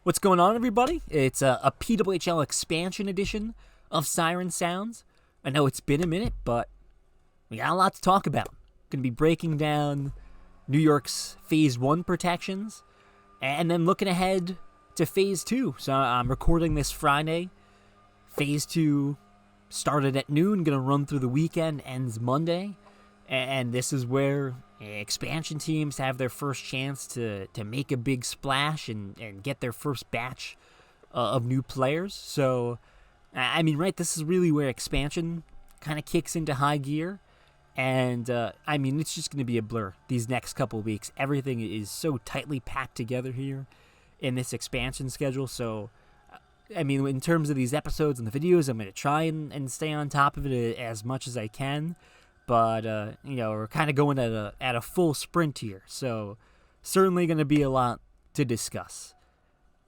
What's going on, everybody? It's a PWHL expansion edition of Siren Sounds. I know it's been a minute, but we got a lot to talk about. Going to be breaking down New York's Phase 1 protections, and then looking ahead to Phase 2. So I'm recording this Friday. Phase 2 started at noon, going to run through the weekend, ends Monday. And this is where expansion teams have their first chance to make a big splash and get their first batch of new players. So, I mean, right, this is really where expansion kind of kicks into high gear. And, I mean, it's just going to be a blur these next couple of weeks. Everything is so tightly packed together here in this expansion schedule. So, I mean, in terms of these episodes and the videos, I'm going to try and stay on top of it as much as I can. But, we're kind of going at a full sprint here, so certainly going to be a lot to discuss.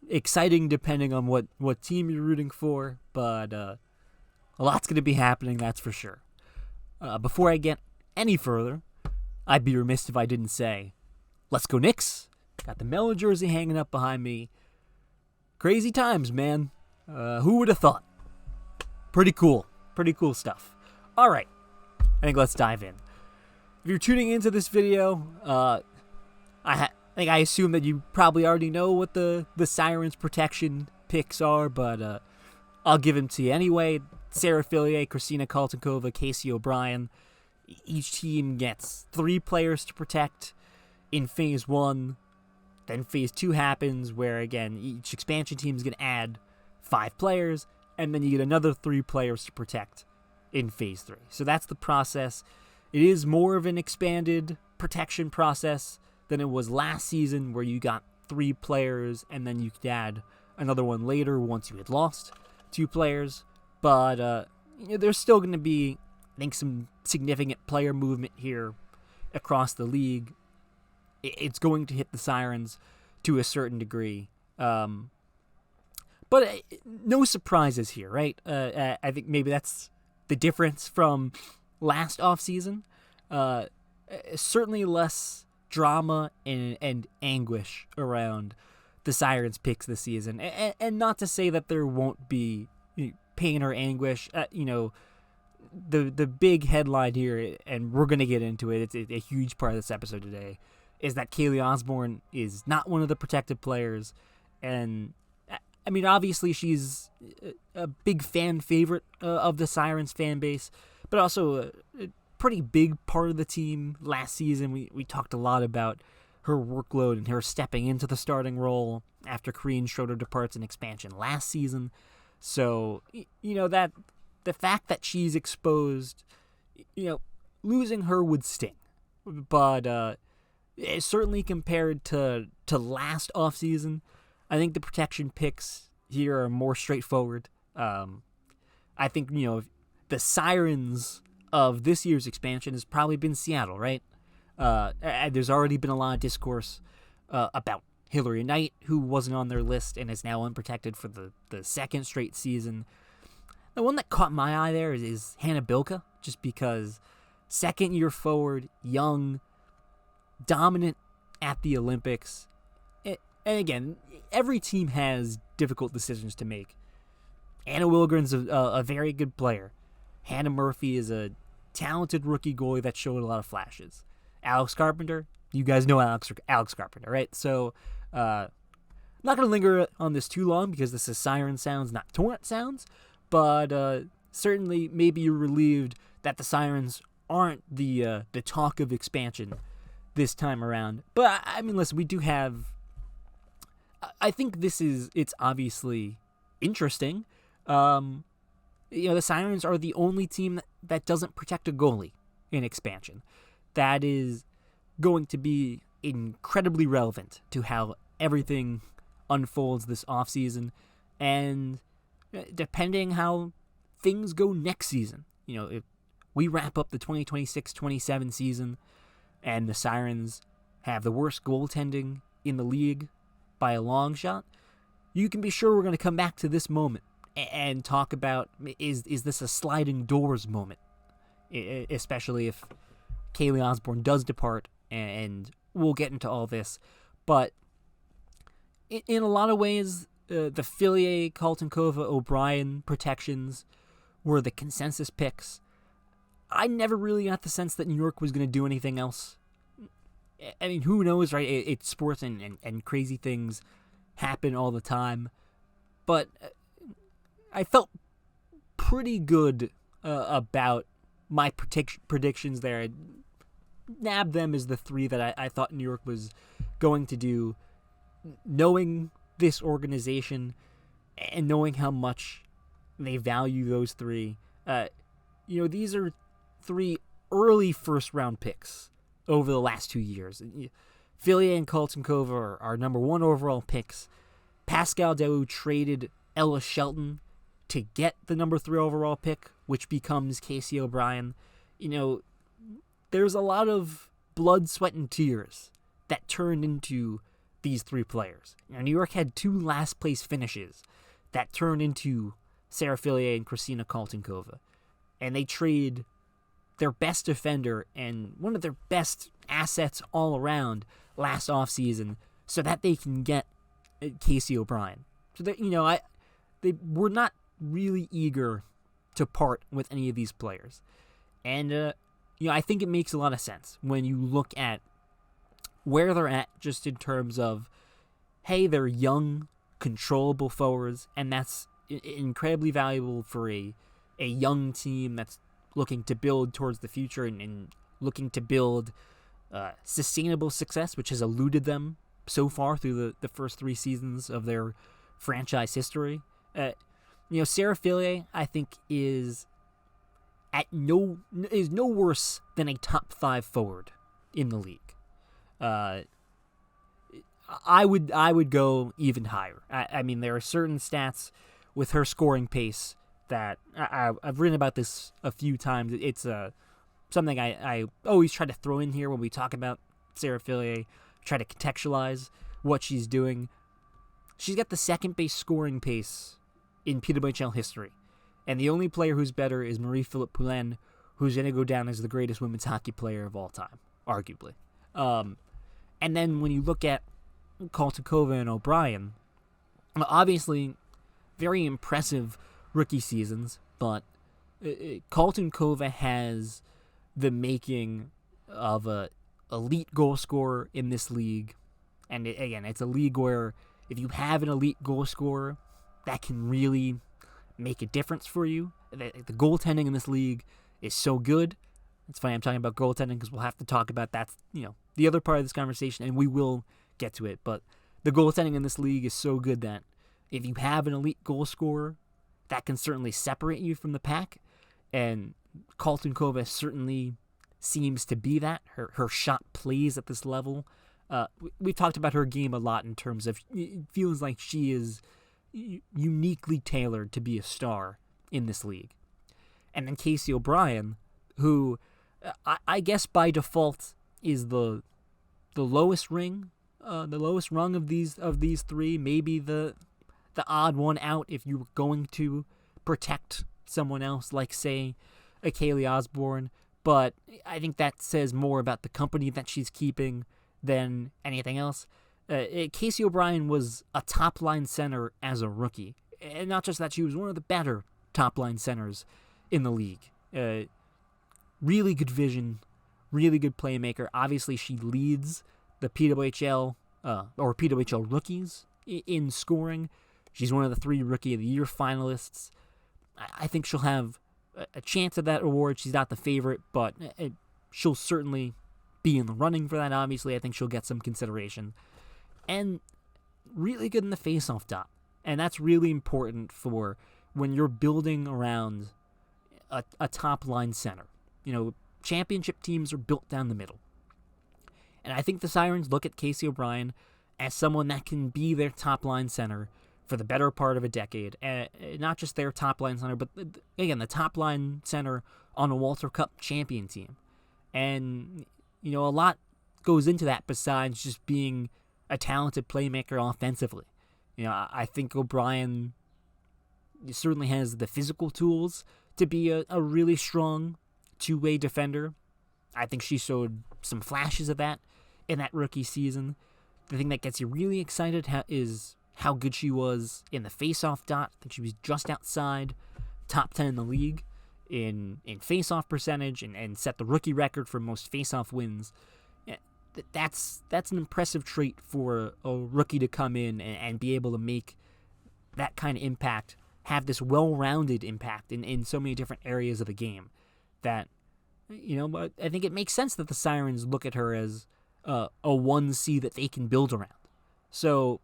Exciting depending on what team you're rooting for, but a lot's going to be happening, that's for sure. Before I get any further, I'd be remiss if I didn't say, let's go Knicks. Got the Mellow jersey hanging up behind me. Crazy times, man. Who would have thought? Pretty cool stuff. All right. I think let's dive in. If you're tuning into this video, I assume that you probably already know what the Sirens protection picks are, but I'll give them to you anyway. Sarah Fillier, Kristyna Kaltounkova, Kayle Osborne. Each team gets 3 players to protect in Phase 1. Then Phase 2 happens where, again, each expansion team is going to add 5 players, and then you get another 3 players to protect in Phase 3. So that's the process. It is more of an expanded protection process than it was last season, where you got 3 players and then you could add another one later once you had lost 2 players. But there's still going to be, I think, some significant player movement here across the league. It's going to hit the Sirens to a certain degree. But no surprises here, right? I think maybe that's the difference from last offseason. Certainly less drama and anguish around the Sirens picks this season. And not to say that there won't be pain or anguish. The big headline here, and we're going to get into it, it's a huge part of this episode today, is that Kayle Osborne is not one of the protected players. And I mean, obviously, she's a big fan favorite of the Sirens fan base, but also a pretty big part of the team. Last season, we talked a lot about her workload and her stepping into the starting role after Corinne Schroeder departs in expansion last season. So, that the fact that she's exposed, losing her would sting. But certainly compared to last offseason, I think the protection picks here are more straightforward. I think, the Sirens of this year's expansion has probably been Seattle, right? There's already been a lot of discourse about Hilary Knight, who wasn't on their list and is now unprotected for the second straight season. The one that caught my eye there is Hannah Bilka, just because second-year forward, young, dominant at the Olympics. And again, every team has difficult decisions to make. Anna Wilgren's a very good player. Hannah Murphy is a talented rookie goalie that showed a lot of flashes. Alex Carpenter, you guys know Alex Carpenter, right? So, I'm not going to linger on this too long because this is Siren Sounds, not Torrent Sounds. But certainly, maybe you're relieved that the Sirens aren't the talk of expansion this time around. But I mean, listen, we do have. I think it's obviously interesting. The Sirens are the only team that doesn't protect a goalie in expansion. That is going to be incredibly relevant to how everything unfolds this offseason. And depending how things go next season, if we wrap up the 2026-27 season and the Sirens have the worst goaltending in the league by a long shot, you can be sure we're going to come back to this moment and talk about, is this a sliding doors moment, especially if Kayle Osborne does depart, and we'll get into all this. But in a lot of ways, the Fillier, Kaltounkova, O'Brien protections were the consensus picks. I never really got the sense that New York was going to do anything else. I mean, who knows, right? It's sports and crazy things happen all the time. But I felt pretty good about my predictions there. I nabbed them as the three that I thought New York was going to do, knowing this organization and knowing how much they value those three. These are three early first-round picks over the last 2 years. Fillier and Kaltounkova are our number one overall picks. Pascal Daoust traded Ella Shelton to get the number 3 overall pick, which becomes Casey O'Brien. There's a lot of blood, sweat, and tears that turned into these 3 players. New York had 2 last-place finishes that turned into Sarah Fillier and Kristyna Kaltounkova. And they trade their best defender and one of their best assets all around last offseason so that they can get Casey O'Brien. So that, they were not really eager to part with any of these players. And, I think it makes a lot of sense when you look at where they're at just in terms of, hey, they're young, controllable forwards, and that's incredibly valuable for a young team that's looking to build towards the future and looking to build sustainable success, which has eluded them so far through the first 3 seasons of their franchise history. Sarah Fillier, I think, is no worse than a top 5 forward in the league. I would go even higher. I mean, there are certain stats with her scoring pace that I've written about this a few times. It's something I always try to throw in here when we talk about Sarah Fillier, try to contextualize what she's doing. She's got the second base scoring pace in PWHL history, and the only player who's better is Marie-Philippe Poulin, who's going to go down as the greatest women's hockey player of all time, arguably. And then when you look at Kaltounkova and O'Brien, obviously very impressive rookie seasons, but Kaltounkova has the making of a elite goal scorer in this league. And again, it's a league where if you have an elite goal scorer, that can really make a difference for you. The goaltending in this league is so good. It's funny I'm talking about goaltending because we'll have to talk about that's the other part of this conversation, and we will get to it. But the goaltending in this league is so good that if you have an elite goal scorer, that can certainly separate you from the pack. And Kaltounkova certainly seems to be that. Her shot plays at this level. We've talked about her game a lot in terms of it feels like she is uniquely tailored to be a star in this league. And then Casey O'Brien, who I guess by default is the lowest ring, the lowest rung of these 3, maybe the odd one out if you were going to protect someone else, like say a Kayle Osborne. But I think that says more about the company that she's keeping than anything else. Casey O'Brien was a top-line center as a rookie. And not just that, she was one of the better top-line centers in the league. Really good vision, really good playmaker. Obviously, she leads the PWHL, or PWHL rookies in scoring. She's one of the 3 Rookie of the Year finalists. I think she'll have a chance at that award. She's not the favorite, but she'll certainly be in the running for that, obviously. I think she'll get some consideration. And really good in the face-off dot. And that's really important for when you're building around a top-line center. Championship teams are built down the middle. And I think the Sirens look at Casey O'Brien as someone that can be their top-line center for the better part of a decade. And not just their top-line center, but, again, the top-line center on a Walter Cup champion team. And, a lot goes into that besides just being a talented playmaker offensively. I think O'Brien certainly has the physical tools to be a really strong two-way defender. I think she showed some flashes of that in that rookie season. The thing that gets you really excited is how good she was in the face-off dot. I think she was just outside top 10 in the league in face-off percentage and set the rookie record for most face-off wins. That's an impressive trait for a rookie to come in and be able to make that kind of impact, have this well-rounded impact in so many different areas of the game that, but I think it makes sense that the Sirens look at her as a 1C that they can build around. So,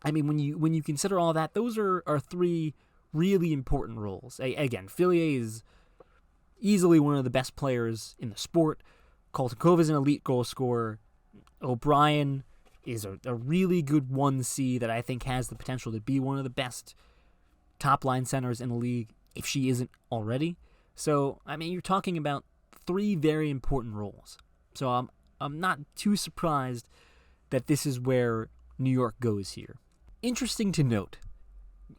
I mean, when you consider all that, those are three really important roles. Again, Fillier is easily one of the best players in the sport. Kaltounkova is an elite goal scorer. O'Brien is a really good 1C that I think has the potential to be one of the best top-line centers in the league, if she isn't already. So, I mean, you're talking about three very important roles. So I'm not too surprised that this is where New York goes here. Interesting to note,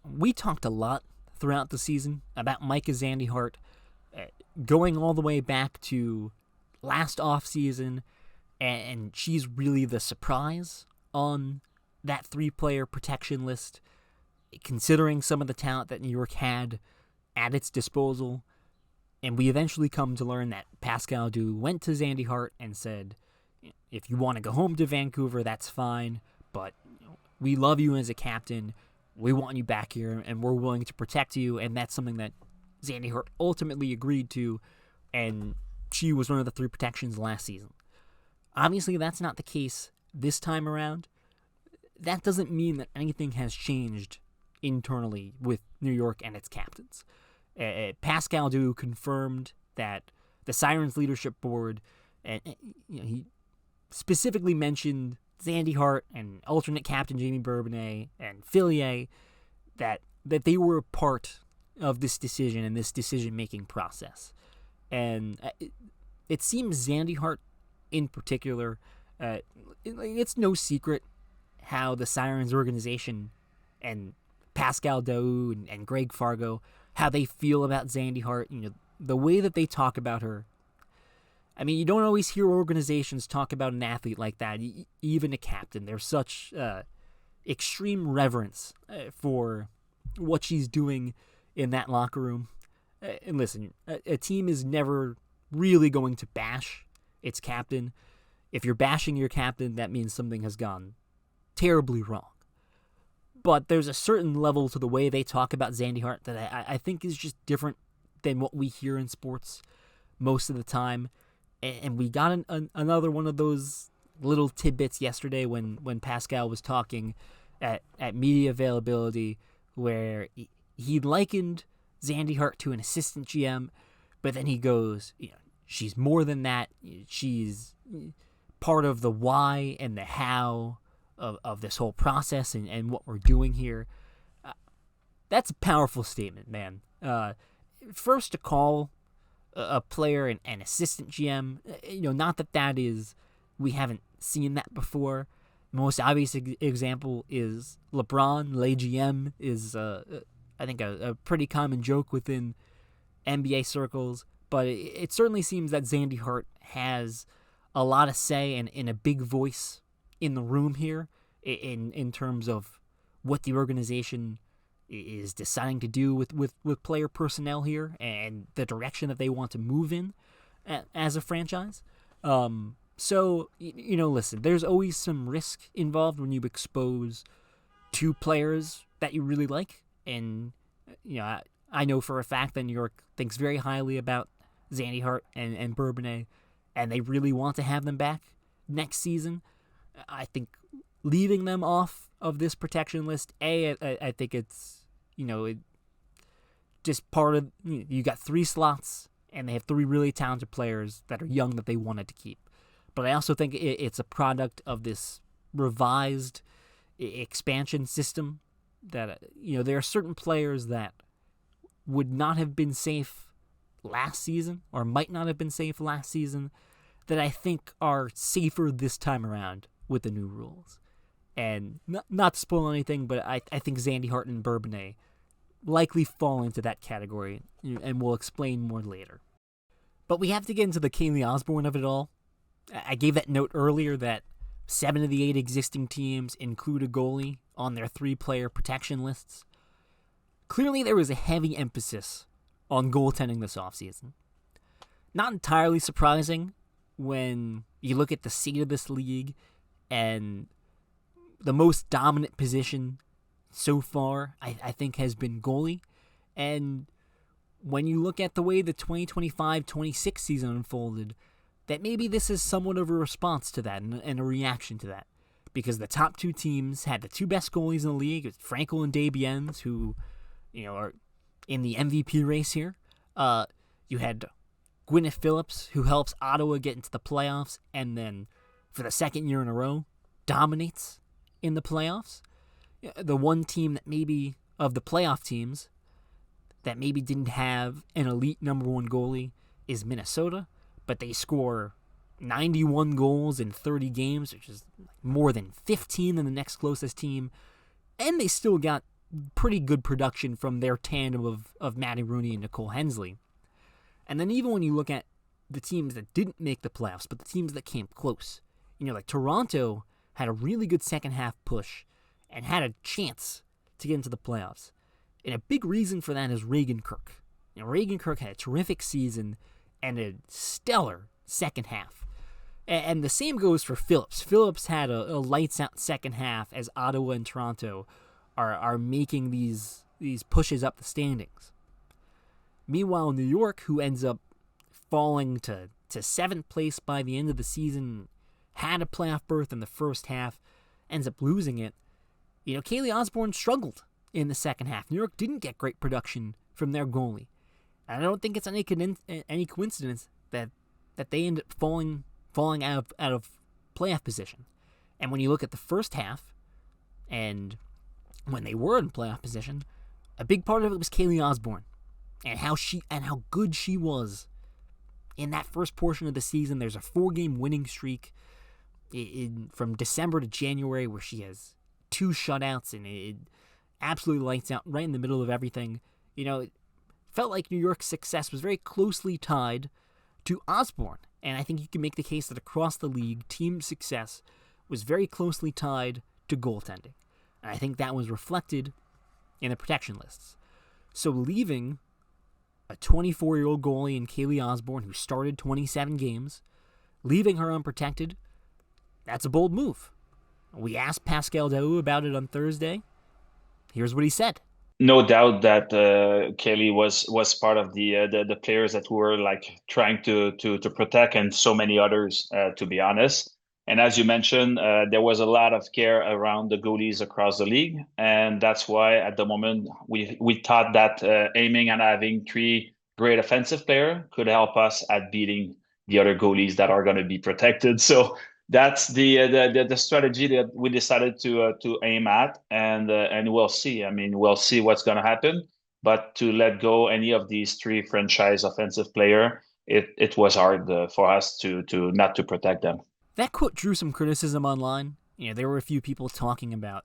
we talked a lot throughout the season about Micah Zandihart, going all the way back to last offseason, and she's really the surprise on that three-player protection list, considering some of the talent that New York had at its disposal. And we eventually come to learn that Pascal Daoust went to Zandihart and said, if you want to go home to Vancouver, that's fine, but we love you as a captain. We want you back here, and we're willing to protect you, and that's something that Zandihart ultimately agreed to, and she was one of the three protections last season. Obviously, that's not the case this time around. That doesn't mean that anything has changed internally with New York and its captains. Pascal Daoust confirmed that the Sirens leadership board, he specifically mentioned Zandihart and alternate captain Jamie Bourbonnais and Fillier, that they were a part of this decision and this decision-making process. And it seems Zandihart in particular, it's no secret how the Sirens organization and Pascal Daoust and Greg Fargo, how they feel about Zandihart, the way that they talk about her. I mean, you don't always hear organizations talk about an athlete like that, even a captain. There's such extreme reverence for what she's doing in that locker room. And listen, a team is never really going to bash its captain. If you're bashing your captain, that means something has gone terribly wrong. But there's a certain level to the way they talk about Zandihart that I think is just different than what we hear in sports most of the time. And we got another one of those little tidbits yesterday when Pascal was talking at media availability, where he likened Zandihart to an assistant GM, but then he goes, she's more than that. She's part of the why and the how of this whole process and what we're doing here. That's a powerful statement, man. First, to call a player an assistant GM, not that is, we haven't seen that before. The most obvious example is LeBron. Le GM is, I think, a pretty common joke within NBA circles, but it certainly seems that Zandihart has a lot of say and a big voice in the room here in terms of what the organization is deciding to do with player personnel here and the direction that they want to move in as a franchise. So, listen, there's always some risk involved when you expose two players that you really like. And, I know for a fact that New York thinks very highly about Zandihart and Bourbonnais, and they really want to have them back next season. I think leaving them off of this protection list, I think it's, just part of, you got three slots, and they have three really talented players that are young that they wanted to keep. But I also think it's a product of this revised expansion system that, there are certain players that would not have been safe last season or might not have been safe last season that I think are safer this time around with the new rules. And not to spoil anything, but I think Zandihart and Bourbonnais likely fall into that category, and we'll explain more later. But we have to get into the Kayle Osborne of it all. I gave that note earlier that 7 of the 8 existing teams include a goalie on their 3-player protection lists. Clearly, there was a heavy emphasis on goaltending this offseason. Not entirely surprising when you look at the state of this league and the most dominant position so far, I think, has been goalie. And when you look at the way the 2025-26 season unfolded, that maybe this is somewhat of a response to that and a reaction to that. Because the top 2 teams had the 2 best goalies in the league, Frankel and Desbiens, who are in the MVP race here. You had Gwyneth Phillips, who helps Ottawa get into the playoffs, and then for the second year in a row, dominates in the playoffs. The one team that maybe, of the playoff teams, that maybe didn't have an elite number 1 goalie is Minnesota, but they score 91 goals in 30 games, which is more than 15 than the next closest team, and they still got pretty good production from their tandem of Matty Rooney and Nicole Hensley. And then even when you look at the teams that didn't make the playoffs, but the teams that came close, like Toronto had a really good second half push and had a chance to get into the playoffs. And a big reason for that is Reagan Kirk. Reagan Kirk had a terrific season and a stellar second half. And the same goes for Phillips. Phillips had a lights-out second half as Ottawa and Toronto are making these pushes up the standings. Meanwhile, New York, who ends up falling to 7th place by the end of the season, had a playoff berth in the first half, ends up losing it. Kayle Osborne struggled in the second half. New York didn't get great production from their goalie. And I don't think it's any coincidence that they end up falling out of playoff position. And when you look at the first half, and when they were in playoff position, a big part of it was Kayle Osborne and how good she was in that first portion of the season. There's a 4-game winning streak from December to January where she has 2 shutouts, and it absolutely lights out right in the middle of everything. It felt like New York's success was very closely tied to Osborne, and I think you can make the case that across the league, team success was very closely tied to goaltending. And I think that was reflected in the protection lists. So leaving a 24-year-old goalie in Kayle Osborne, who started 27 games, leaving her unprotected, that's a bold move. We asked Pascal Daoust about it on Thursday. Here's what he said. No doubt that Kayle was part of the players that were trying to protect, and so many others, to be honest. And as you mentioned, there was a lot of care around the goalies across the league, and that's why at the moment we thought that aiming and having 3 great offensive players could help us at beating the other goalies that are going to be protected. So that's the strategy that we decided to aim at, and we'll see. We'll see what's going to happen. But to let go any of these 3 franchise offensive players, it was hard for us to not to protect them. That quote drew some criticism online. There were a few people talking about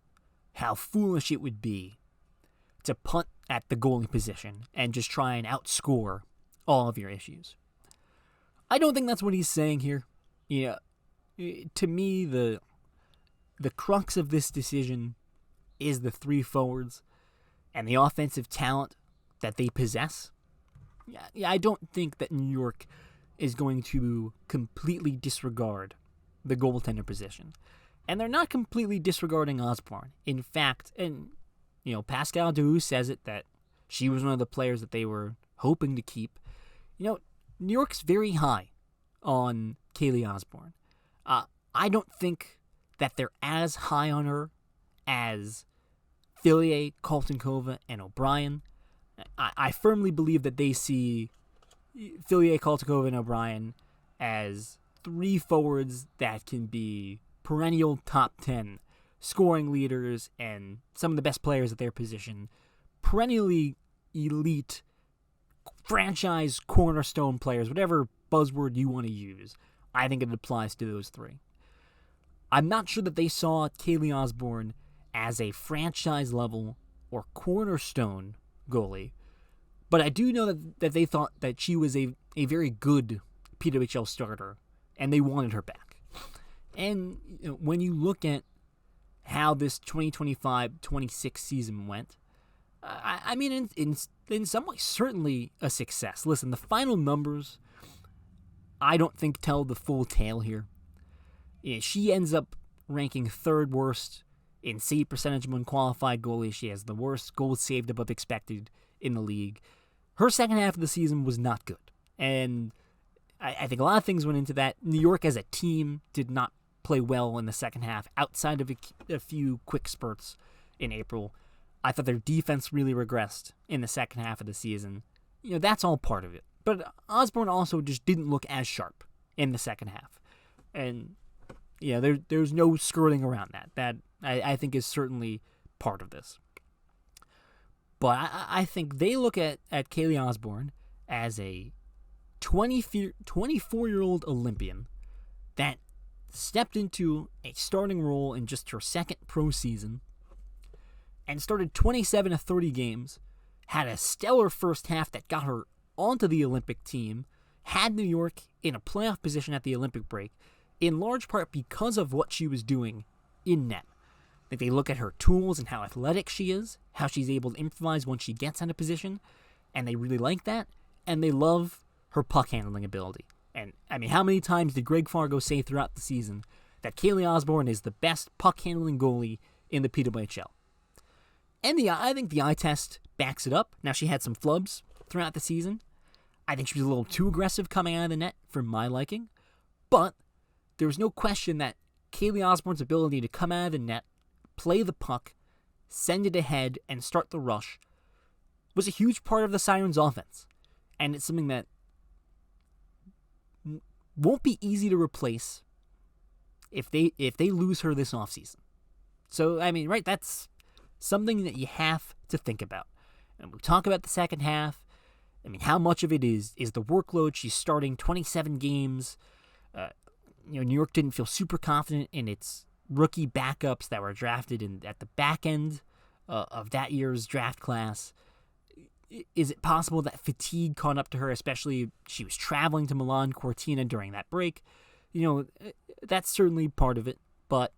how foolish it would be to punt at the goalie position and just try and outscore all of your issues. I don't think that's what he's saying here. To me, the crux of this decision is the 3 forwards and the offensive talent that they possess. I don't think that New York is going to completely disregard the goaltender position. And they're not completely disregarding Osborne. In fact, Pascal Daoust says it, that she was one of the players that they were hoping to keep. New York's very high on Kayle Osborne. I don't think that they're as high on her as Fillier, Kaltounkova, and O'Brien. I firmly believe that they see Fillier, Kaltounkova, and O'Brien as 3 forwards that can be perennial top 10 scoring leaders and some of the best players at their position, perennially elite franchise cornerstone players, whatever buzzword you want to use. I think it applies to those 3. I'm not sure that they saw Kayle Osborne as a franchise level or cornerstone goalie, but I do know that they thought that she was a very good PWHL starter, and they wanted her back. And when you look at how this 2025-26 season went, I mean, in some ways, certainly a success. Listen, the final numbers, I don't think tell the full tale here. She ends up ranking third worst in save percentage among qualified goalies. She has the worst goals saved above expected in the league. Her second half of the season was not good. And I think a lot of things went into that. New York as a team did not play well in the second half outside of a few quick spurts in April. I thought their defense really regressed in the second half of the season. That's all part of it. But Osborne also just didn't look as sharp in the second half. And there's no skirting around that. That I think is certainly part of this. But I think they look at Kayle Osborne as a 24-year-old Olympian that stepped into a starting role in just her second pro season and started 27 of 30 games, had a stellar first half that got her onto the Olympic team, had New York in a playoff position at the Olympic break, in large part because of what she was doing in net. Like, they look at her tools and how athletic she is, how she's able to improvise once she gets out of position, and they really like that, and they love her puck handling ability. And, I mean, how many times did Greg Fargo say throughout the season that Kayle Osborne is the best puck handling goalie in the PWHL? And I think the eye test backs it up. Now, she had some flubs throughout the season. I think she was a little too aggressive coming out of the net for my liking. But there was no question that Kayle Osborne's ability to come out of the net, play the puck, send it ahead, and start the rush was a huge part of the Sirens' offense. And it's something that won't be easy to replace if they lose her this offseason. So, I mean, right, that's something that you have to think about. And we talk about the second half. I mean, how much of it is the workload? She's starting 27 games. New York didn't feel super confident in its rookie backups that were drafted at the back end of that year's draft class. Is it possible that fatigue caught up to her, especially she was traveling to Milan Cortina during that break? That's certainly part of it, but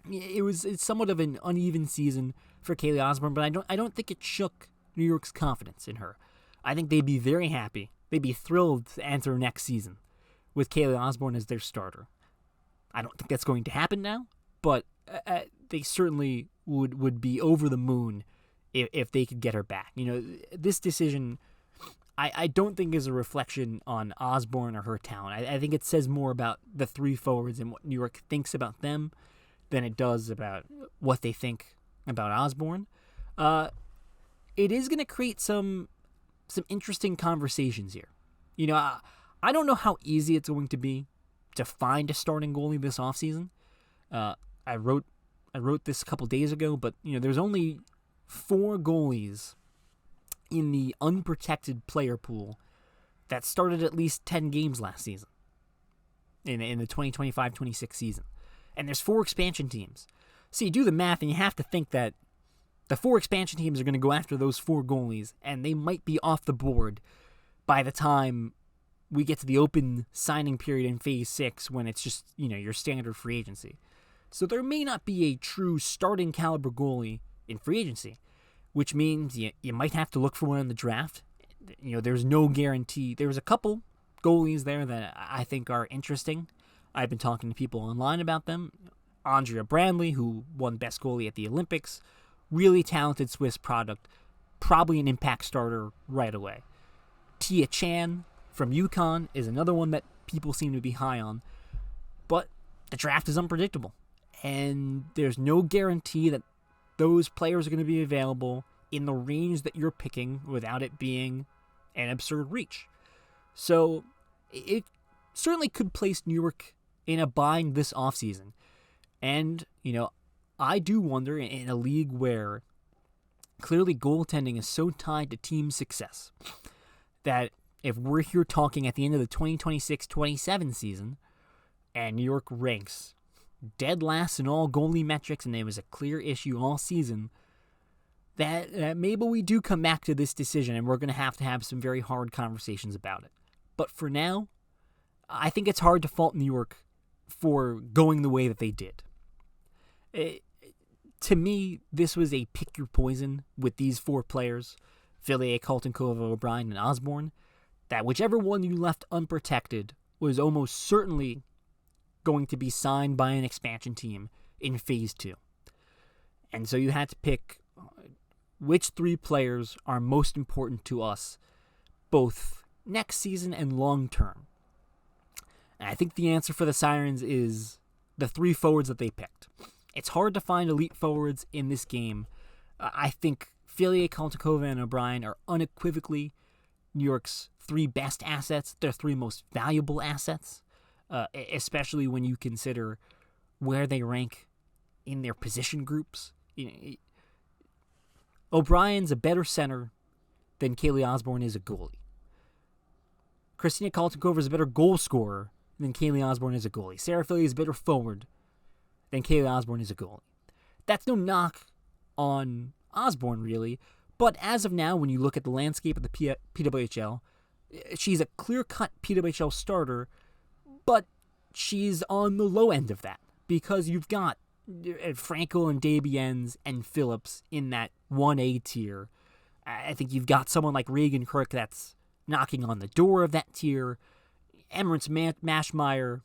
it's somewhat of an uneven season for Kayle Osborne, but I don't think it shook New York's confidence in her. I think they'd be very happy. They'd be thrilled to enter next season with Kayle Osborne as their starter. I don't think that's going to happen now, but they certainly would be over the moon if they could get her back. This decision, I don't think is a reflection on Osborne or her talent. I think it says more about the three forwards and what New York thinks about them than it does about what they think about Osborne. It is going to create some interesting conversations here. I don't know how easy it's going to be to find a starting goalie this offseason. I wrote this a couple days ago, but there's only 4 goalies in the unprotected player pool that started at least 10 games last season in the 2025-26 season. And there's 4 expansion teams. So you do the math and you have to think that the 4 expansion teams are going to go after those 4 goalies, and they might be off the board by the time we get to the open signing period in Phase 6 when it's just, your standard free agency. So there may not be a true starting caliber goalie in free agency, which means you might have to look for one in the draft. There's no guarantee. There's a couple goalies there that I think are interesting. I've been talking to people online about them. Andrea Brandley, who won Best Goalie at the Olympics, really talented Swiss product, probably an impact starter right away. Tia Chan from UConn is another one that people seem to be high on, but the draft is unpredictable, and there's no guarantee that those players are going to be available in the range that you're picking without it being an absurd reach. So it certainly could place New York in a bind this offseason. And, I do wonder, in a league where clearly goaltending is so tied to team success, that if we're here talking at the end of the 2026-27 season and New York ranks dead last in all goalie metrics and there was a clear issue all season, that maybe we do come back to this decision and we're going to have some very hard conversations about it. But for now, I think it's hard to fault New York for going the way that they did. To me, this was a pick your poison with these 4 players, Fillier, Kaltounkova, O'Brien, and Osborne, that whichever one you left unprotected was almost certainly going to be signed by an expansion team in Phase 2. And so you had to pick which 3 players are most important to us, both next season and long term. And I think the answer for the Sirens is the 3 forwards that they picked. It's hard to find elite forwards in this game. I think Fillier, Kaltounkova, and O'Brien are unequivocally New York's 3 best assets, their 3 most valuable assets, especially when you consider where they rank in their position groups. O'Brien's a better center than Kayle Osborne is a goalie. Kristyna Kaltounkova is a better goal scorer than Kayle Osborne is a goalie. Sarah Fillier is a better forward than Kayle Osborne is a goalie. That's no knock on Osborne, really, but as of now, when you look at the landscape of the PWHL, she's a clear-cut PWHL starter, but she's on the low end of that because you've got Frankel and Dabiens and Phillips in that 1A tier. I think you've got someone like Reagan Kirk that's knocking on the door of that tier. Emirates Mashmeyer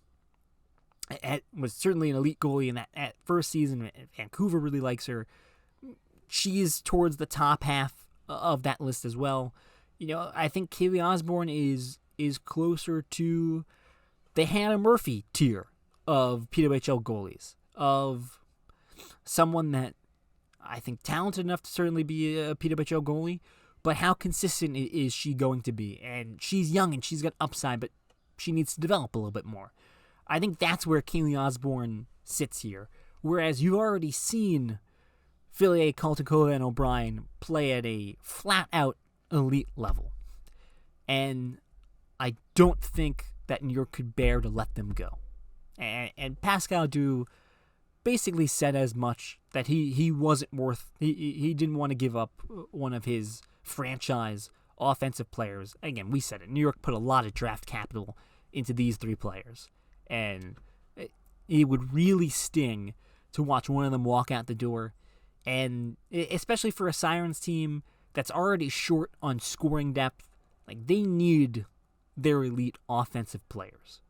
was certainly an elite goalie in that first season. Vancouver really likes her. She's towards the top half of that list as well. I think Kayle Osborne is closer to the Hannah Murphy tier of PWHL goalies, of someone that I think talented enough to certainly be a PWHL goalie, but how consistent is she going to be? And she's young and she's got upside, but she needs to develop a little bit more. I think that's where Kayle Osborne sits here, whereas you've already seen Fillier, Kaltounkova, and O'Brien play at a flat-out elite level. And I don't think that New York could bear to let them go. And Pascal Daoust basically said as much, that he wasn't worth, he didn't want to give up one of his franchise offensive players. Again, we said it, New York put a lot of draft capital into these 3 players. And it would really sting to watch one of them walk out the door. And especially for a Sirens team that's already short on scoring depth, like they need their elite offensive players.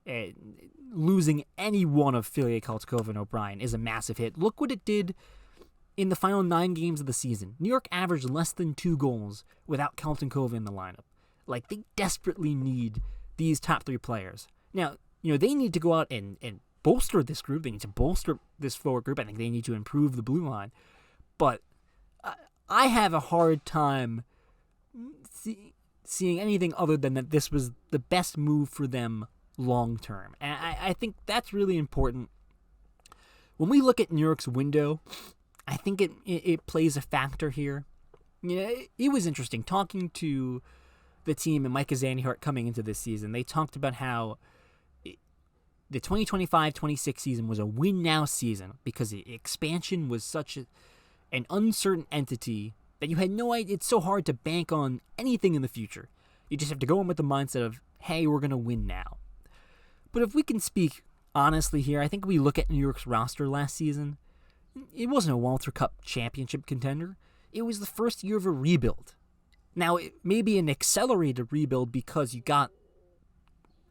And losing any one of Fillier, Kaltounkova, and O'Brien is a massive hit. Look what it did in the final 9 games of the season. New York averaged less than 2 goals without Kaltounkova in the lineup. Like, they desperately need these top 3 players. Now, they need to go out and bolster this group. They need to bolster this forward group. I think they need to improve the blue line. But I have a hard time seeing anything other than that this was the best move for them long term. And I think that's really important. When we look at New York's window, I think it plays a factor here. It was interesting talking to the team and Micah Zandhart coming into this season. They talked about how the 2025-26 season was a win-now season because the expansion was such an uncertain entity that you had no idea. It's so hard to bank on anything in the future. You just have to go in with the mindset of, hey, we're going to win now. But if we can speak honestly here, I think we look at New York's roster last season. It wasn't a Walter Cup championship contender. It was the first year of a rebuild. Now, it may be an accelerated rebuild because you got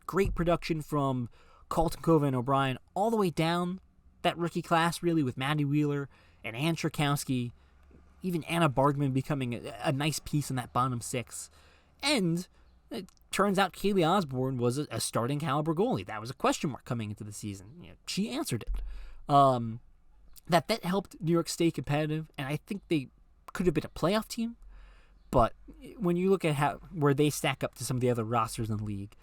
great production from Kaltounkova and O'Brien all the way down that rookie class, really, with Maddie Wheeler and Ann Cherkowski, even Anna Bargman becoming a nice piece in that bottom 6. And it turns out Kayle Osborne was a starting caliber goalie. That was a question mark coming into the season. She answered it. That helped New York stay competitive, and I think they could have been a playoff team. But when you look at where they stack up to some of the other rosters in the league,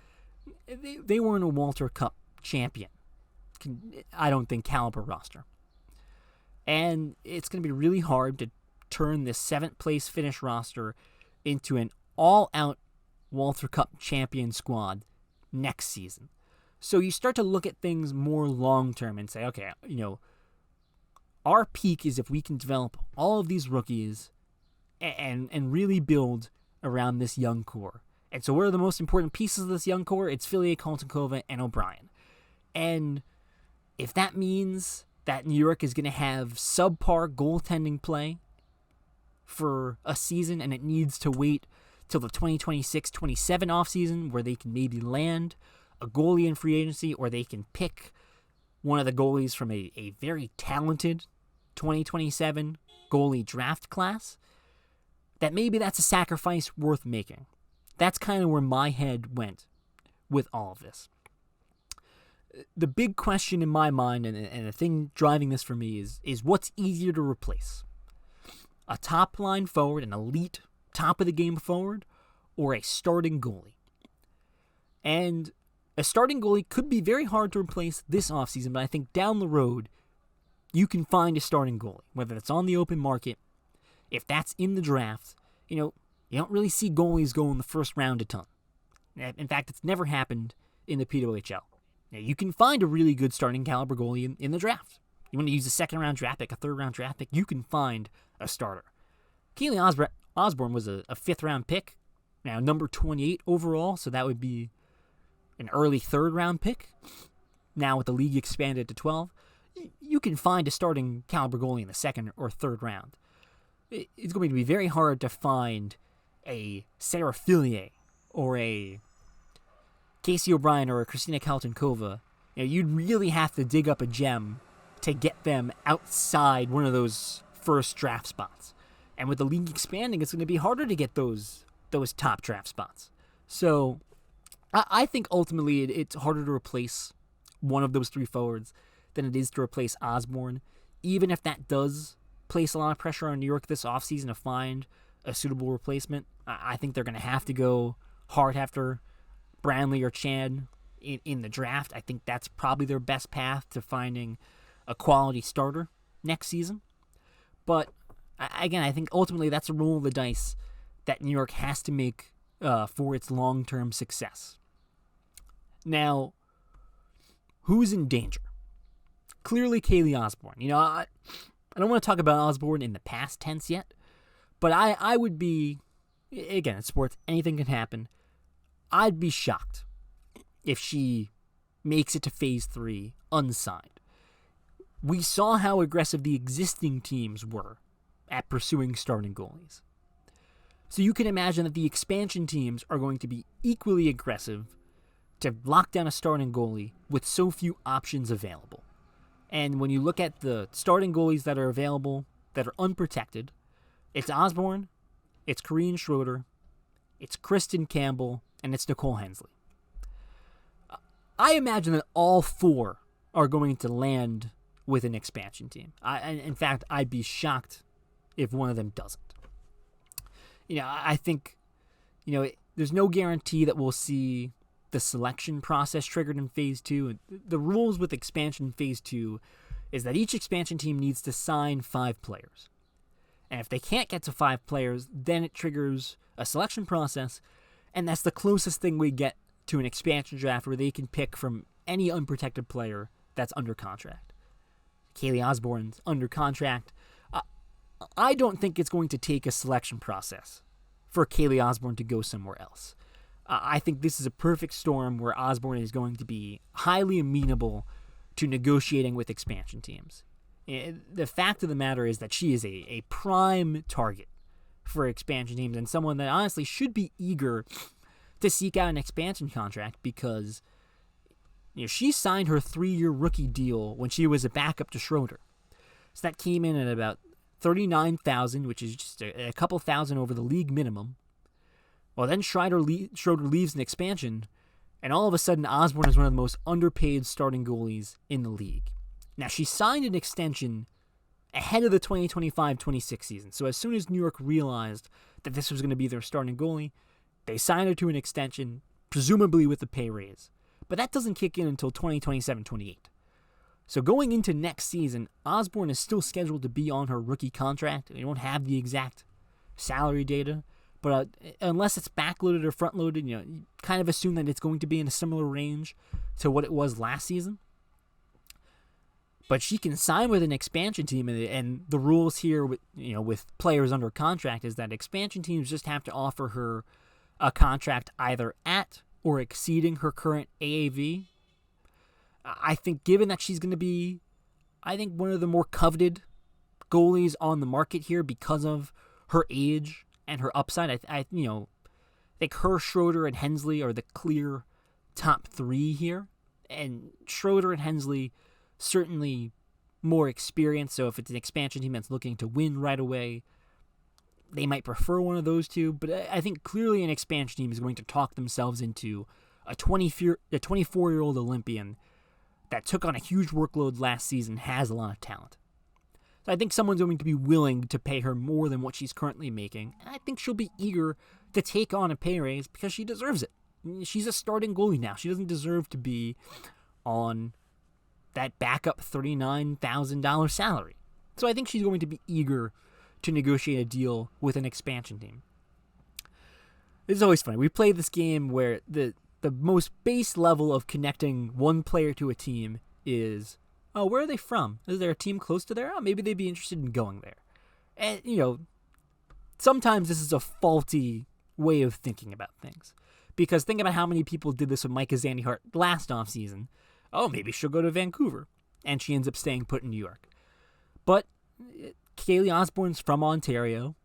they weren't a Walter Cup champion. I don't think caliber roster. And it's going to be really hard to turn this 7th place finish roster into an all-out Walter Cup champion squad next season. So you start to look at things more long-term and say, okay, our peak is if we can develop all of these rookies and really build around this young core. And so what are the most important pieces of this young core? It's Fillier, Kaltounkova, and O'Brien. And If that means that New York is going to have subpar goaltending play for a season and it needs to wait till the 2026-27 offseason where they can maybe land a goalie in free agency, or they can pick one of the goalies from a very talented 2027 goalie draft class, that maybe that's a sacrifice worth making. That's kind of where my head went with all of this. The big question in my mind, and the thing driving this for me, is what's easier to replace? A top-line forward, an elite top-of-the-game forward, or a starting goalie? And a starting goalie could be very hard to replace this offseason, but I think down the road, you can find a starting goalie, whether it's on the open market, if that's in the draft. You don't really see goalies go in the first round a ton. In fact, it's never happened in the PHWL. Now, you can find a really good starting caliber goalie in the draft. You want to use a second-round draft pick, a third-round draft pick, you can find a starter. Kayle Osborne was a fifth-round pick, now number 28 overall, so that would be an early third-round pick. Now with the league expanded to 12, you can find a starting caliber goalie in the second or third round. It's going to be very hard to find a Sarah Fillier or a Casey O'Brien or a Kristyna Kaltounkova. You'd really have to dig up a gem to get them outside one of those first draft spots. And with the league expanding, it's going to be harder to get those top draft spots. So I think ultimately it's harder to replace one of those three forwards than it is to replace Osborne, even if that does place a lot of pressure on New York this offseason to find a suitable replacement. I think they're going to have to go hard after Brantley or Chad in the draft. I think that's probably their best path to finding a quality starter next season. But again, I think ultimately that's a roll of the dice that New York has to make for its long-term success. Now, who's in danger? Clearly Kayle Osborne. I don't want to talk about Osborne in the past tense yet, but I would be, again, in sports, anything can happen. I'd be shocked if she makes it to Phase 3 unsigned. We saw how aggressive the existing teams were at pursuing starting goalies. So you can imagine that the expansion teams are going to be equally aggressive to lock down a starting goalie with so few options available. And when you look at the starting goalies that are available, that are unprotected, it's Osborne, it's Corinne Schroeder, it's Kristen Campbell, and it's Nicole Hensley. I imagine that all four are going to land with an expansion team. In fact, I'd be shocked if one of them doesn't. I think, there's no guarantee that we'll see the selection process triggered in Phase 2. The rules with expansion Phase 2 is that each expansion team needs to sign 5 players. And if they can't get to 5 players, then it triggers a selection process, and that's the closest thing we get to an expansion draft where they can pick from any unprotected player that's under contract. Kayle Osborne's under contract. I don't think it's going to take a selection process for Kayle Osborne to go somewhere else. I think this is a perfect storm where Osborne is going to be highly amenable to negotiating with expansion teams. The fact of the matter is that she is a prime target for expansion teams and someone that honestly should be eager to seek out an expansion contract because she signed her 3-year rookie deal when she was a backup to Schroeder. So that came in at about $39,000, which is just a couple thousand over the league minimum. Well, then Schroeder leaves an expansion, and all of a sudden Osborne is one of the most underpaid starting goalies in the league. Now, she signed an extension ahead of the 2025-26 season, so as soon as New York realized that this was going to be their starting goalie, they signed her to an extension, presumably with a pay raise. But that doesn't kick in until 2027-28. So going into next season, Osborne is still scheduled to be on her rookie contract. We don't have the exact salary data, but unless it's backloaded or front-loaded, you kind of assume that it's going to be in a similar range to what it was last season. But she can sign with an expansion team, and the rules here with players under contract is that expansion teams just have to offer her a contract either at or exceeding her current AAV. I think given that she's going to be, I think, one of the more coveted goalies on the market here because of her age and her upside, I think her, Schroeder, and Hensley are the clear top three here. And Schroeder and Hensley certainly more experienced, so if it's an expansion team that's looking to win right away, they might prefer one of those two. But I think clearly an expansion team is going to talk themselves into a 24-year-old Olympian that took on a huge workload last season, has a lot of talent. So I think someone's going to be willing to pay her more than what she's currently making. And I think she'll be eager to take on a pay raise because she deserves it. She's a starting goalie now. She doesn't deserve to be on that backup $39,000 salary. So I think she's going to be eager to negotiate a deal with an expansion team. It's always funny. We play this game where the most base level of connecting one player to a team is, oh, where are they from? Is there a team close to there? Oh, maybe they'd be interested in going there. And, sometimes this is a faulty way of thinking about things. Because think about how many people did this with Micah Zandyhart last offseason. Oh, maybe she'll go to Vancouver. And she ends up staying put in New York. But Kayle Osborne's from Ontario.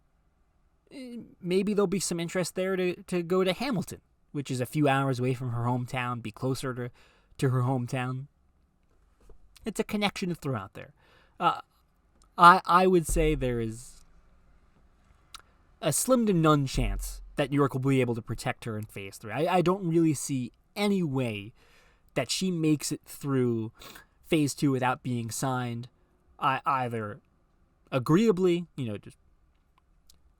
Maybe there'll be some interest there to go to Hamilton, which is a few hours away from her hometown, be closer to her hometown. It's a connection to throw out there. I would say there is a slim to none chance that New York will be able to protect her in Phase 3. I don't really see any way that she makes it through Phase 2 without being signed, either agreeably, just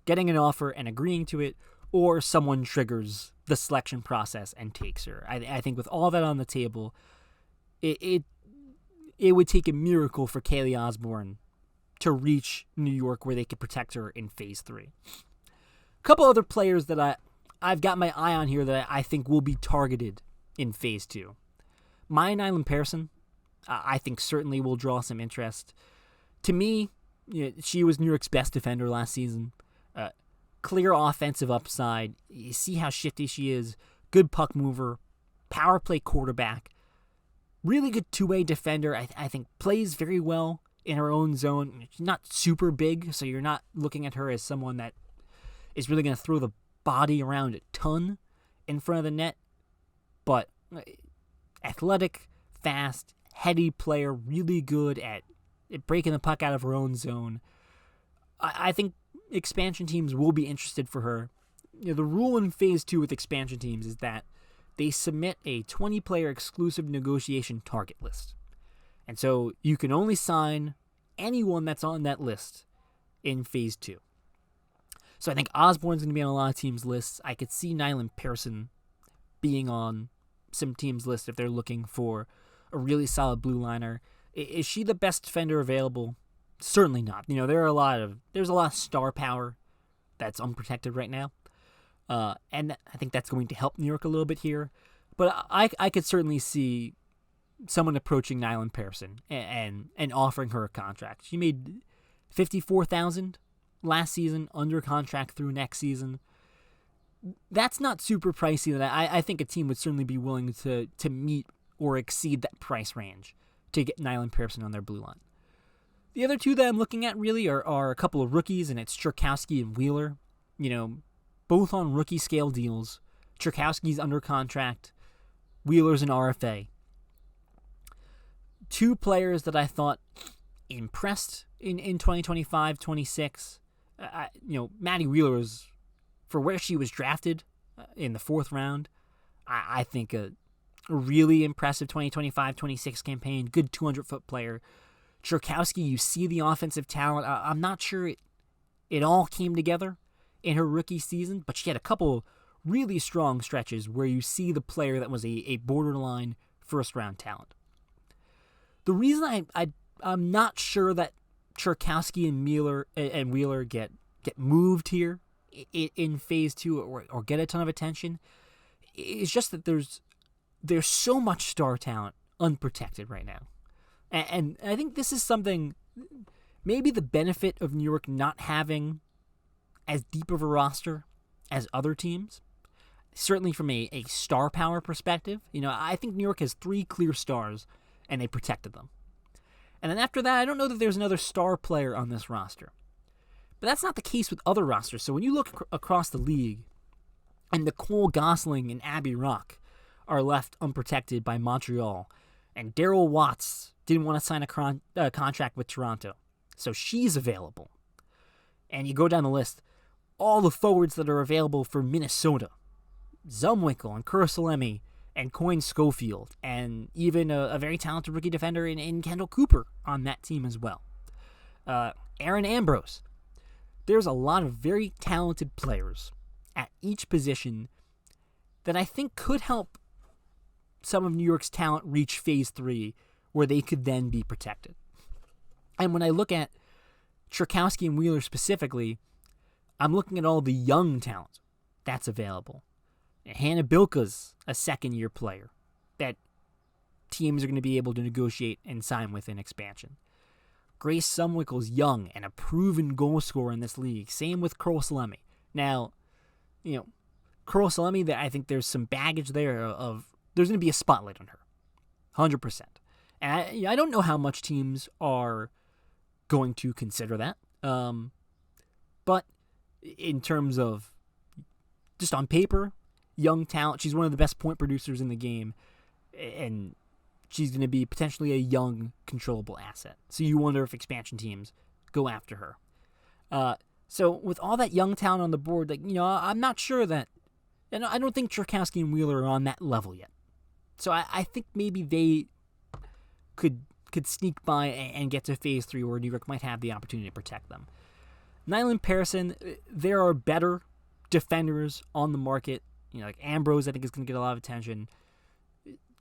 getting an offer and agreeing to it, or someone triggers the selection process and takes her. I think with all that on the table, it would take a miracle for Kayle Osborne to reach New York where they could protect her in Phase 3. A couple other players that I've got my eye on here that I think will be targeted in Phase 2. Maya Nyland-Pearson, I think certainly will draw some interest. To me, she was New York's best defender last season. Clear offensive upside. You see how shifty she is. Good puck mover. Power play quarterback. Really good two-way defender. I think plays very well in her own zone. She's not super big, so you're not looking at her as someone that is really going to throw the body around a ton in front of the net. But athletic, fast, heady player, really good at breaking the puck out of her own zone. I think expansion teams will be interested for her. The rule in Phase 2 with expansion teams is that they submit a 20-player exclusive negotiation target list. And so you can only sign anyone that's on that list in Phase 2. So I think Osborne's going to be on a lot of teams' lists. I could see Nyland-Pearson being on some teams' lists if they're looking for a really solid blue liner. Is she the best defender available? Certainly not. There's a lot of star power that's unprotected right now. And I think that's going to help New York a little bit here. But I could certainly see someone approaching Nyland-Pearson and offering her a contract. She made $54,000 last season, under contract through next season. That's not super pricey. That I think a team would certainly be willing to meet or exceed that price range to get Nyland-Pearson on their blue line. The other two that I'm looking at really are a couple of rookies, and it's Czerkowski and Wheeler. Both on rookie scale deals. Czerkowski's under contract. Wheeler's an RFA. Two players that I thought impressed in 2025-26. Maddie Wheeler was, for where she was drafted in the 4th round, I think a really impressive 2025-26 campaign. Good 200-foot player. Czerkowski, you see the offensive talent. I'm not sure it all came together in her rookie season, but she had a couple really strong stretches where you see the player that was a borderline first-round talent. The reason I'm not sure that Czerkowski and Wheeler get moved here in Phase 2 or get a ton of attention is just that there's so much star talent unprotected right now. And I think this is something, maybe the benefit of New York not having as deep of a roster as other teams, certainly from a star power perspective. I think New York has 3 clear stars and they protected them. And then after that, I don't know that there's another star player on this roster. But that's not the case with other rosters. So when you look across the league, and Nicole Gosling and Abby Rock are left unprotected by Montreal, and Daryl Watts didn't want to sign a contract with Toronto, so she's available. And you go down the list, all the forwards that are available for Minnesota, Zumwinkle and Kursalemi and Coyne Schofield, and even a very talented rookie defender in Kendall Cooper on that team as well. Aaron Ambrose. There's a lot of very talented players at each position that I think could help some of New York's talent reach Phase 3, where they could then be protected. And when I look at Czerkowski and Wheeler specifically, I'm looking at all the young talent that's available. Hannah Bilka's a second-year player that teams are going to be able to negotiate and sign with in expansion. Grace Zumwinkle's young and a proven goal scorer in this league. Same with Kursalemi. Now, Kursalemi, I think there's some baggage there of there's going to be a spotlight on her. 100%. And I don't know how much teams are going to consider that. But in terms of just on paper, young talent, she's one of the best point producers in the game, and she's going to be potentially a young, controllable asset. So you wonder if expansion teams go after her. So with all that young talent on the board, I'm not sure that, and I don't think Czerkowski and Wheeler are on that level yet. So I think maybe they could sneak by and get to Phase 3 where New York might have the opportunity to protect them. Nyland Pearson, there are better defenders on the market. Like Ambrose, I think is going to get a lot of attention.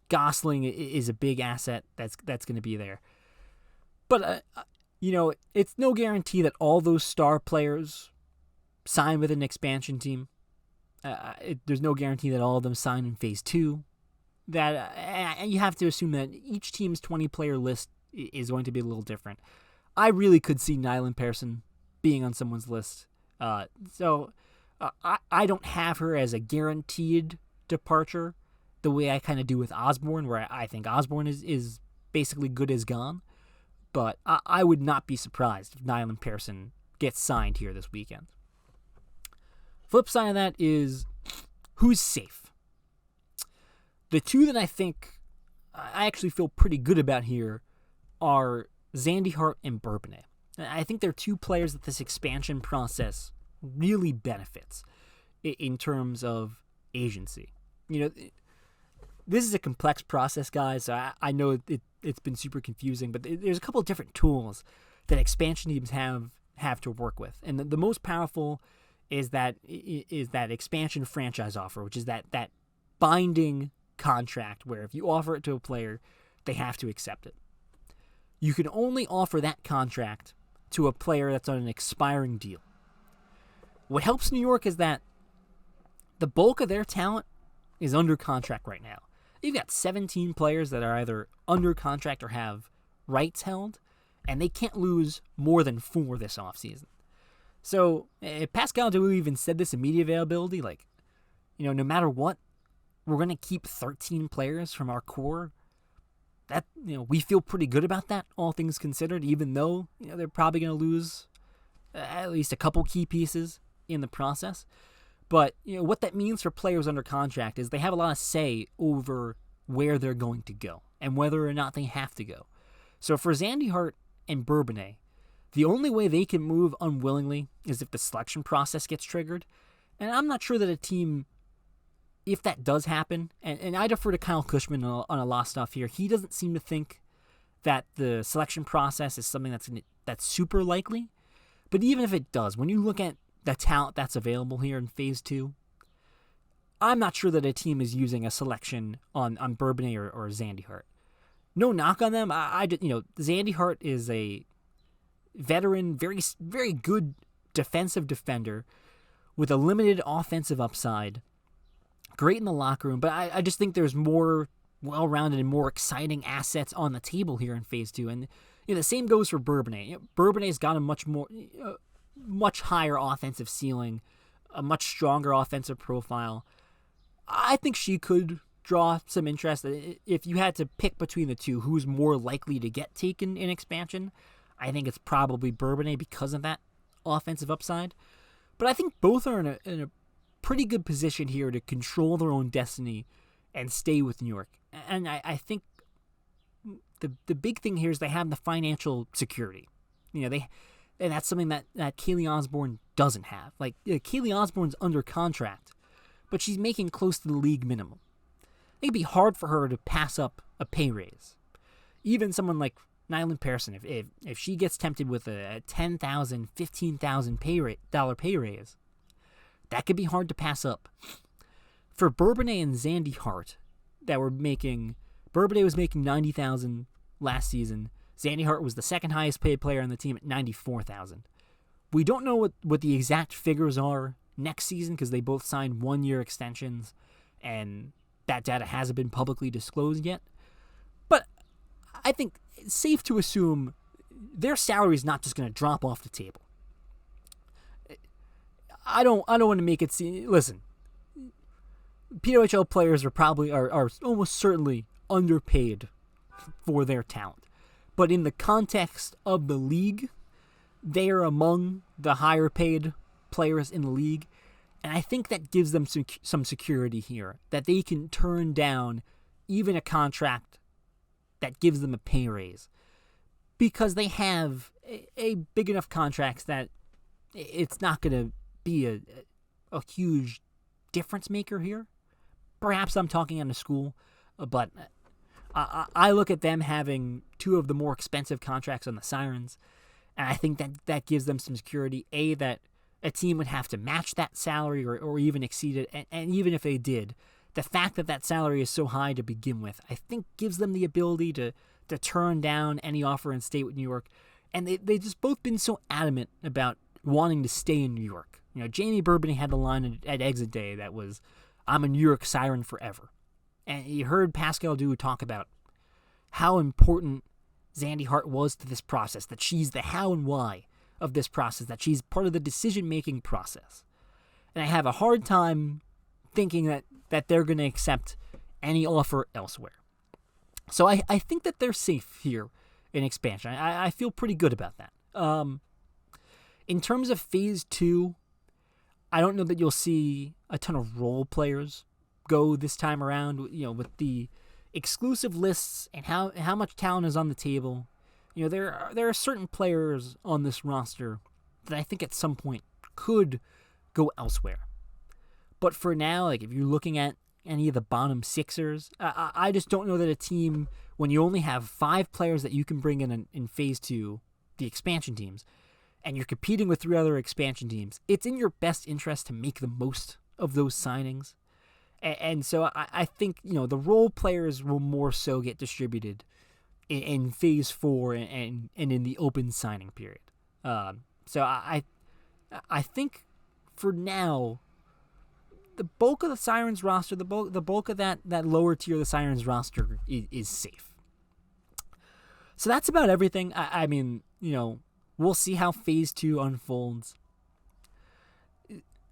Gosling is a big asset that's going to be there. But, it's no guarantee that all those star players sign with an expansion team. There's no guarantee that all of them sign in Phase 2. And you have to assume that each team's 20-player list is going to be a little different. I really could see Nyland Pearson being on someone's list. So I don't have her as a guaranteed departure the way I kind of do with Osborne, where I think Osborne is basically good as gone. But I would not be surprised if Nyland Pearson gets signed here this weekend. Flip side of that is who's safe. The two that I think I actually feel pretty good about here are Zandy Hart and Bourbonnais. I think they're two players that this expansion process really benefits in terms of agency. This is a complex process, guys, so I know it's been super confusing, but there's a couple of different tools that expansion teams have to work with. And the most powerful is that expansion franchise offer, which is that binding contract where if you offer it to a player, they have to accept it. You can only offer that contract to a player that's on an expiring deal. What helps New York is that the bulk of their talent is under contract right now. You've got 17 players that are either under contract or have rights held, and they can't lose more than 4 this offseason. So Pascal Daoust even said this in media availability, no matter what, we're going to keep 13 players from our core. That, we feel pretty good about that, all things considered, even though, they're probably going to lose at least a couple key pieces in the process. But, what that means for players under contract is they have a lot of say over where they're going to go and whether or not they have to go. So for Zandy Hart and Bourbonnais, the only way they can move unwillingly is if the selection process gets triggered. And I'm not sure that a team, if that does happen, and I defer to Kyle Cushman on a lot of stuff here, he doesn't seem to think that the selection process is something that's super likely. But even if it does, when you look at the talent that's available here in Phase 2, I'm not sure that a team is using a selection on Bourbonnais or Zandy Hart. No knock on them. Zandy Hart is a veteran, very, very good defensive defender with a limited offensive upside. Great in the locker room, but I just think there's more well-rounded and more exciting assets on the table here in Phase 2. And the same goes for Bourbonnais. Bourbonnais got a much higher offensive ceiling, a much stronger offensive profile. I think she could draw some interest. If you had to pick between the two, who's more likely to get taken in expansion, I think it's probably Bourbonnais because of that offensive upside. But I think both are in a pretty good position here to control their own destiny and stay with New York. And I think the big thing here is they have the financial security. And that's something that Kayle Osborne doesn't have. Like, Kayle Osborne's under contract, but she's making close to the league minimum. It'd be hard for her to pass up a pay raise. Even someone like Nyland Pearson, if she gets tempted with a $10,000, $15,000 pay raise, that could be hard to pass up. For Bourbonnais and Zandy Hart, Bourbonnais was making $90,000 last season. Zandy Hart was the second highest paid player on the team at $94,000. We don't know what the exact figures are next season because they both signed 1-year extensions, and that data hasn't been publicly disclosed yet. But I think it's safe to assume their salary is not just going to drop off the table. I don't want to make it seem. Listen, PHWL players are almost certainly underpaid for their talent. But in the context of the league, they are among the higher paid players in the league. And I think that gives them some security here, that they can turn down even a contract that gives them a pay raise. Because they have a big enough contracts that it's not going to be a huge difference maker here. Perhaps I'm talking out of school, but I look at them having two of the more expensive contracts on the Sirens, and I think that gives them some security. That a team would have to match that salary or even exceed it, and even if they did, the fact that salary is so high to begin with, I think gives them the ability to turn down any offer and stay with New York. And they just both been so adamant about wanting to stay in New York. Jamie Bourbonnais had the line at exit day that was, "I'm a New York Siren forever." And you heard Pascal Daoust talk about how important Zandy Hart was to this process, that she's the how and why of this process, that she's part of the decision-making process. And I have a hard time thinking that they're going to accept any offer elsewhere. So I think that they're safe here in expansion. I feel pretty good about that. In terms of Phase 2, I don't know that you'll see a ton of role players go this time around, with the exclusive lists and how much talent is on the table. There are certain players on this roster that I think at some point could go elsewhere. But for now, like if you're looking at any of the bottom sixers, I just don't know that a team, when you only have 5 players that you can bring in Phase 2, the expansion teams, and you're competing with 3 other expansion teams, it's in your best interest to make the most of those signings. And so I think, the role players will more so get distributed in Phase 4 and in the open signing period. So I think for now, the bulk of the Sirens roster, the bulk of that lower tier of the Sirens roster is safe. So that's about everything. I mean, we'll see how Phase 2 unfolds.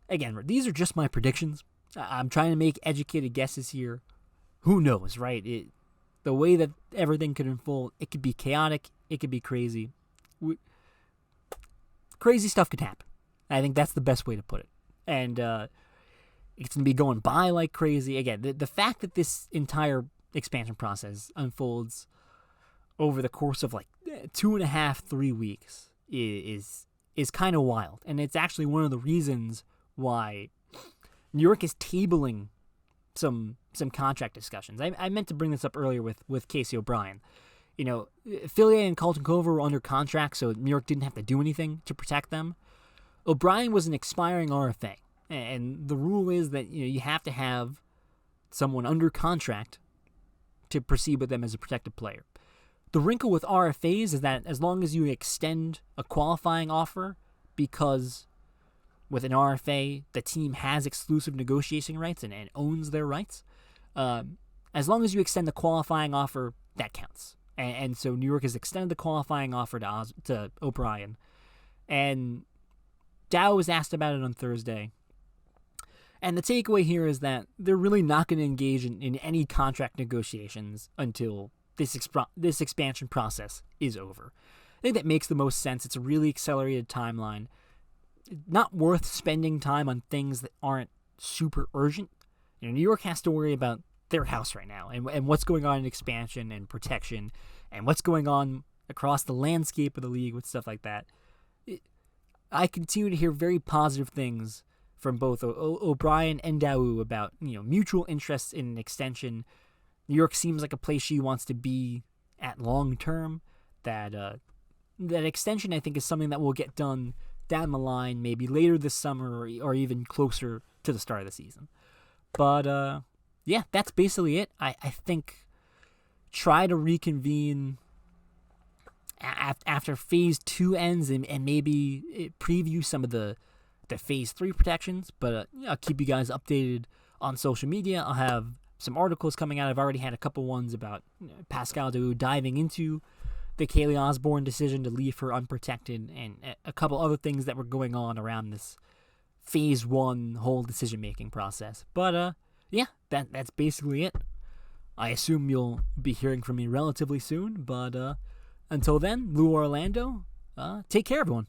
Again, these are just my predictions. I'm trying to make educated guesses here. Who knows, right? The way that everything could unfold, it could be chaotic. It could be crazy. Crazy stuff could happen. I think that's the best way to put it. And it's going to be going by like crazy. Again, the fact that this entire expansion process unfolds over the course of like 2.5-3 weeks is kind of wild. And it's actually one of the reasons why New York is tabling some contract discussions. I meant to bring this up earlier with Casey O'Brien. Fillier and Kaltounkova were under contract, so New York didn't have to do anything to protect them. O'Brien was an expiring RFA, and the rule is that you have to have someone under contract to proceed with them as a protected player. The wrinkle with RFAs is that as long as you extend a qualifying offer, because with an RFA, the team has exclusive negotiating rights and owns their rights. As long as you extend the qualifying offer, that counts. And so New York has extended the qualifying offer to O'Brien. And Dow was asked about it on Thursday. And the takeaway here is that they're really not going to engage in any contract negotiations until this expansion process is over. I think that makes the most sense. It's a really accelerated timeline. Not worth spending time on things that aren't super urgent. New York has to worry about their house right now and what's going on in expansion and protection and what's going on across the landscape of the league with stuff like that. I continue to hear very positive things from both O'Brien and Daoust about mutual interests in an extension. New York seems like a place she wants to be at long term. That extension, I think, is something that will get done down the line, maybe later this summer or even closer to the start of the season. But yeah, that's basically it. I think try to reconvene after Phase 2 ends and maybe preview some of the Phase 3 protections. But I'll keep you guys updated on social media. I'll have some articles coming out. I've already had a couple ones about Pascal Daoust diving into the Kayle Osborne decision to leave her unprotected and a couple other things that were going on around this Phase 1 whole decision-making process. But yeah, that's basically it. I assume you'll be hearing from me relatively soon, but until then, Lou Orlando, take care, everyone.